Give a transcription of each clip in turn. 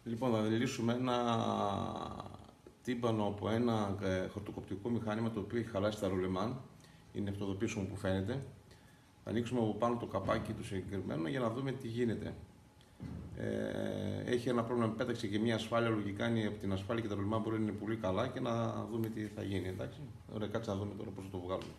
Λοιπόν, θα λύσουμε ένα τύμπανο από ένα χορτοκοπτικό μηχάνημα το οποίο έχει χαλάσει τα ρολεμάν. Είναι αυτό το πίσω μου που φαίνεται. Θα ανοίξουμε από πάνω το καπάκι του συγκεκριμένο για να δούμε τι γίνεται. Έχει ένα πρόβλημα, πέταξε και μια ασφάλεια. Λογικά είναι από την ασφάλεια και τα ρολεμάν μπορεί να είναι πολύ καλά και να δούμε τι θα γίνει. Εντάξει. Ωραία, κάτσε να δούμε τώρα πώς θα το βγάλουμε.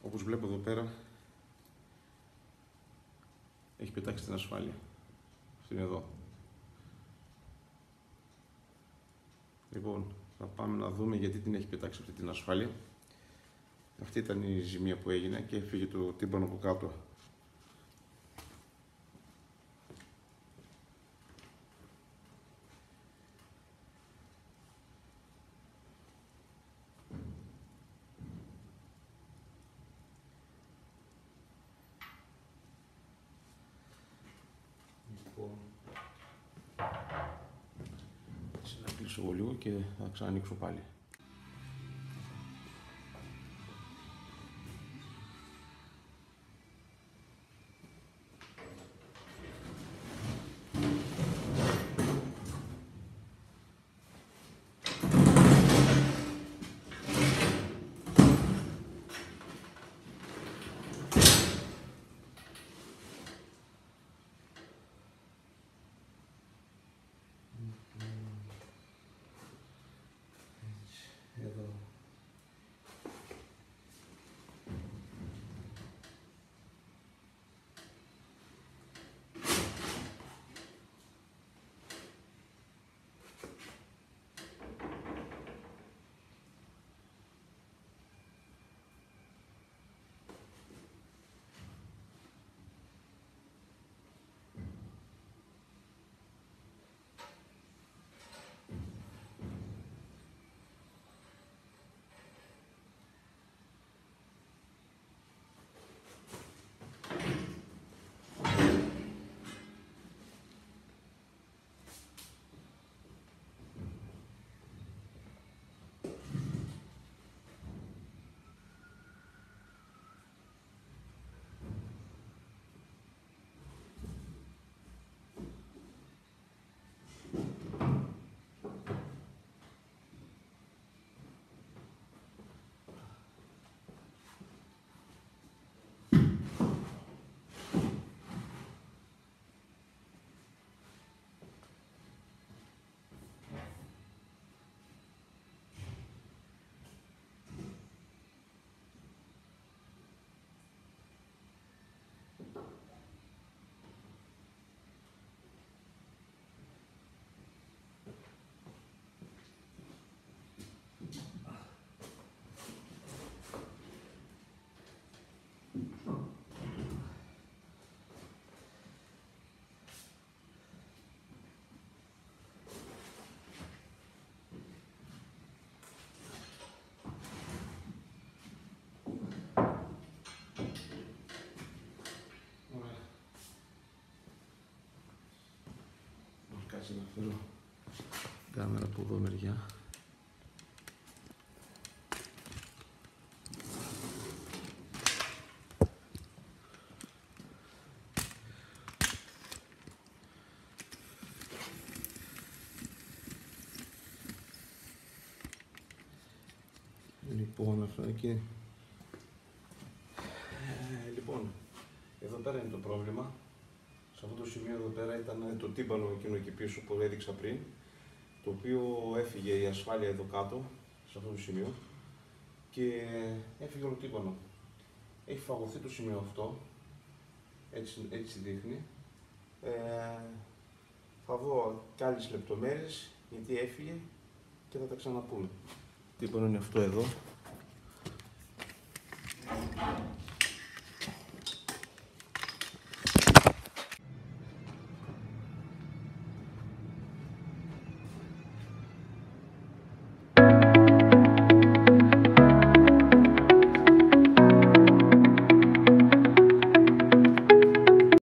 Όπως βλέπω εδώ πέρα, έχει πετάξει την ασφάλεια. Αυτή είναι εδώ. Λοιπόν, θα πάμε να δούμε γιατί την έχει πετάξει αυτή την ασφάλεια. Αυτή ήταν η ζημία που έγινε και έφυγε το τύμπανο από κάτω. Να κλείσω εγώ λίγο και θα ξανανοίξω πάλι. κάτσε να φέρω κάμερα από εδώ μεριά. Λοιπόν, αυτό εκεί. Λοιπόν, εδώ πέρα είναι το πρόβλημα. Σε αυτό το σημείο εδώ πέρα ήταν το τύμπανο εκείνο εκεί πίσω που έδειξα πριν, το οποίο έφυγε η ασφάλεια εδώ κάτω, σε αυτό το σημείο, και έφυγε όλο το τύμπανο. Έχει φαγωθεί το σημείο αυτό, έτσι δείχνει. Θα δω κι άλλες λεπτομέρειες, γιατί έφυγε και θα τα ξαναπούμε. Το τύμπανο είναι αυτό εδώ.